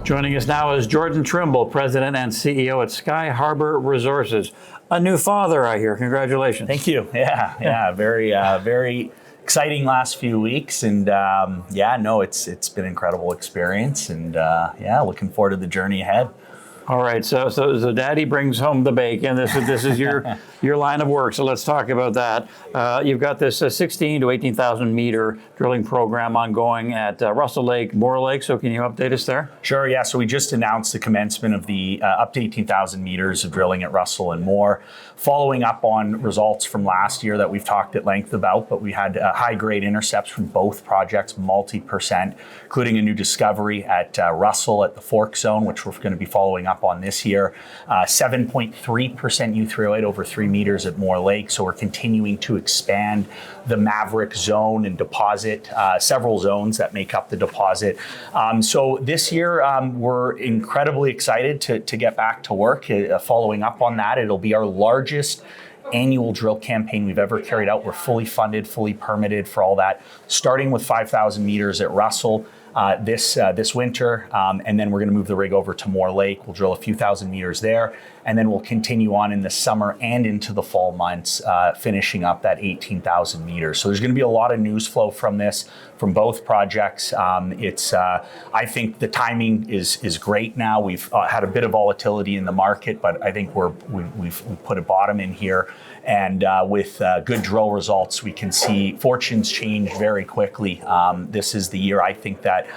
Joining us now is Jordan Trimble, President and CEO at Skyharbour Resources. A new father, I hear. Congratulations. Thank you. Yeah. Very exciting last few weeks, and it's been an incredible experience, and looking forward to the journey ahead. All right, so Daddy brings home the bacon. This is your line of work. So let's talk about that. You've got this 16 to 18,000 meter drilling program ongoing at Russell Lake, Moore Lake. So can you update us there? Sure. Yeah. So we just announced the commencement of the up to 18,000 meters of drilling at Russell and Moore, following up on results from last year that we've talked at length about. But we had high grade intercepts from both projects, multi-percent, including a new discovery at Russell at the Fork Zone, which we're going to be following up on this year. 7.3% U3O8 over 3 meters at Moore Lake. So we're continuing to expand the Maverick zone and deposit, several zones that make up the deposit. So this year, we're incredibly excited to get back to work. Following up on that, it'll be our largest annual drill campaign we've ever carried out. We're fully funded, fully permitted for all that, starting with 5,000 meters at Russell this winter, and then we're going to move the rig over to Moore Lake. We'll drill a few thousand meters there, and then we'll continue on in the summer and into the fall months, finishing up that 18,000 meters. So there's going to be a lot of news flow from this, from both projects. I think the timing is great now. We've had a bit of volatility in the market, but I think we've put a bottom in here. And with good drill results, we can see fortunes change very quickly. This is the year, I think, that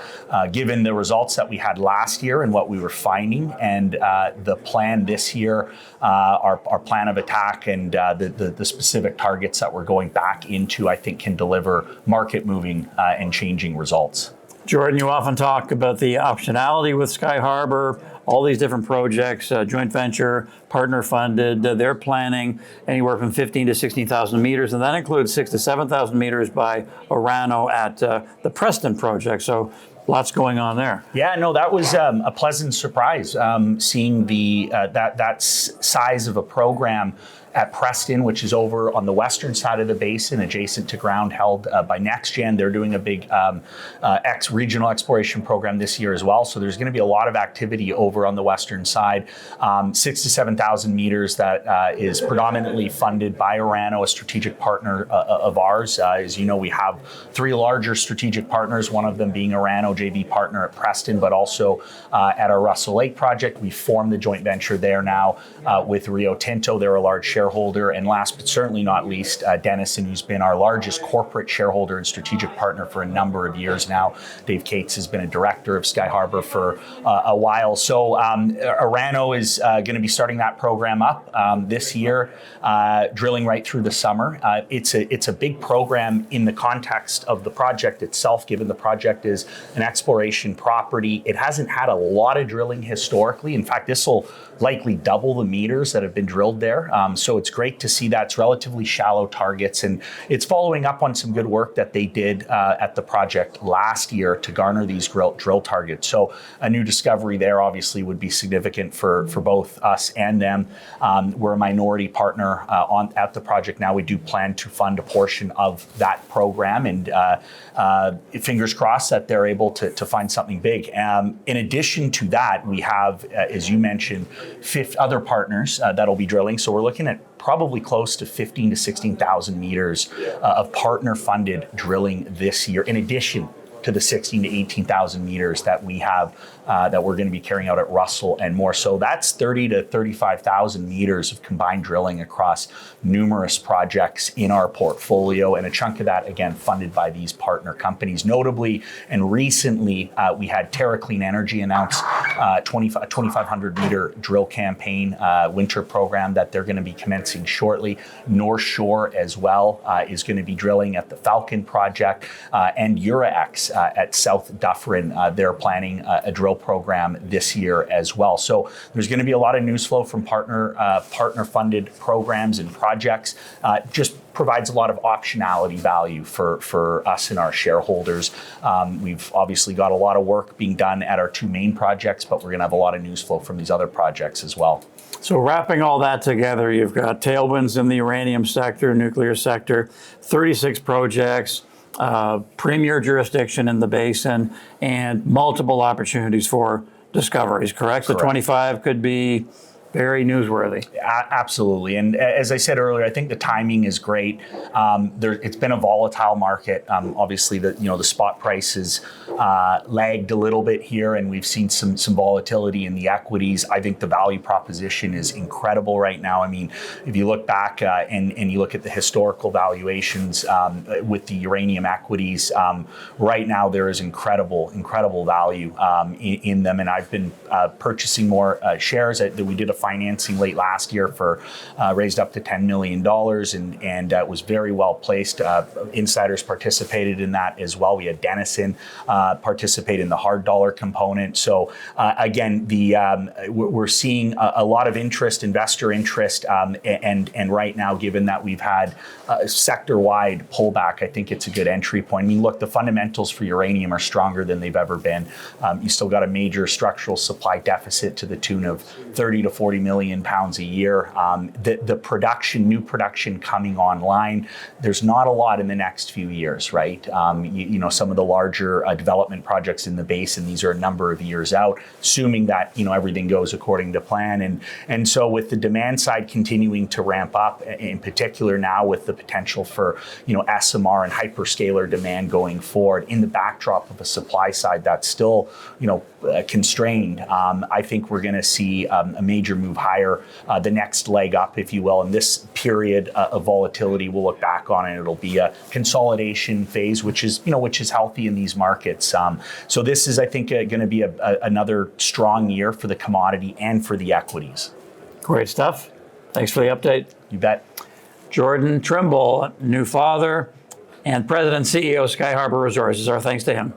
given the results that we had last year and what we were finding, and the plan this year, our plan of attack and the specific targets that we're going back into, I think can deliver market-moving and changing results. Jordan, you often talk about the optionality with Skyharbour, all these different projects, joint venture, partner funded. They're planning anywhere from 15 to 16,000 meters, and that includes 6 to 7,000 meters by Orano at the Preston project. So lots going on there. Yeah, no, that was a pleasant surprise, seeing that size of a program at Preston, which is over on the western side of the basin, adjacent to ground held by NextGen. They're doing a big regional exploration program this year as well. So there's going to be a lot of activity over on the western side. 6 to 7,000 meters that is predominantly funded by Orano, a strategic partner of ours. As you know, we have 3 larger strategic partners, one of them being Orano, JV partner at Preston, but also at our Russell Lake project. We formed the joint venture there now with Rio Tinto. They're a large shareholder, and last but certainly not least, Denison, who's been our largest corporate shareholder and strategic partner for a number of years now. Dave Cates has been a director of Skyharbour for a while. So Orano is going to be starting that program up this year, drilling right through the summer. It's a big program in the context of the project itself, given the project is an exploration property. It hasn't had a lot of drilling historically. In fact, this will likely double the meters that have been drilled there. So it's great to see that. It's relatively shallow targets, and it's following up on some good work that they did at the project last year to garner these drill targets. So a new discovery there obviously would be significant for both us and them. We're a minority partner at the project now. We do plan to fund a portion of that program, and fingers crossed that they're able to find something big. In addition to that, we have, as you mentioned, 5 other partners that'll be drilling. So we're looking at probably close to 15 to 16,000 meters of partner-funded drilling this year, in addition to the 16 to 18,000 meters that we have that we're going to be carrying out at Russell and Moore. So that's 30 to 35,000 meters of combined drilling across numerous projects in our portfolio, and a chunk of that, again, funded by these partner companies. Notably, and recently, we had Terra Clean Energy announce a 2,500 meter drill campaign, winter program that they're going to be commencing shortly. North Shore as well is going to be drilling at the Falcon project, and Urax at South Dufferin. They're planning a drill program this year as well. So there's going to be a lot of news flow from partner-funded programs and projects. Just provides a lot of optionality value for us and our shareholders. We've obviously got a lot of work being done at our 2 main projects, but we're going to have a lot of news flow from these other projects as well. So wrapping all that together, you've got tailwinds in the uranium sector, nuclear sector, 36 projects, premier jurisdiction in the basin, and multiple opportunities for discoveries, correct? So Correct. 25 could be very newsworthy. Absolutely, and as I said earlier, I think the timing is great. It's been a volatile market. Obviously, the spot prices lagged a little bit here, and we've seen some volatility in the equities. I think the value proposition is incredible right now. I mean, if you look back and you look at the historical valuations with the uranium equities, right now there is incredible value in them, and I've been purchasing more shares. That we did a financing late last year for raised up to $10 million and was very well placed. Insiders participated in that as well. We had Denison participate in the hard dollar component. So again, we're seeing a lot of interest, investor interest, and right now, given that we've had sector-wide pullback, I think it's a good entry point. I mean, look, the fundamentals for uranium are stronger than they've ever been. You still got a major structural supply deficit to the tune of 30 to 40 million pounds a year. The new production coming online, there's not a lot in the next few years, right? Some of the larger development projects in the basin, these are a number of years out, assuming that, everything goes according to plan. And so with the demand side continuing to ramp up, in particular now with the potential for, SMR and hyperscaler demand going forward in the backdrop of a supply side that's still, constrained, I think we're going to see a major move higher, the next leg up, if you will. And this period of volatility, we'll look back on, and it'll be a consolidation phase, which is healthy in these markets. So this is, I think, going to be another strong year for the commodity and for the equities. Great stuff. Thanks for the update. You bet. Jordan Trimble, new father and president and CEO of Skyharbour Resources. Our thanks to him.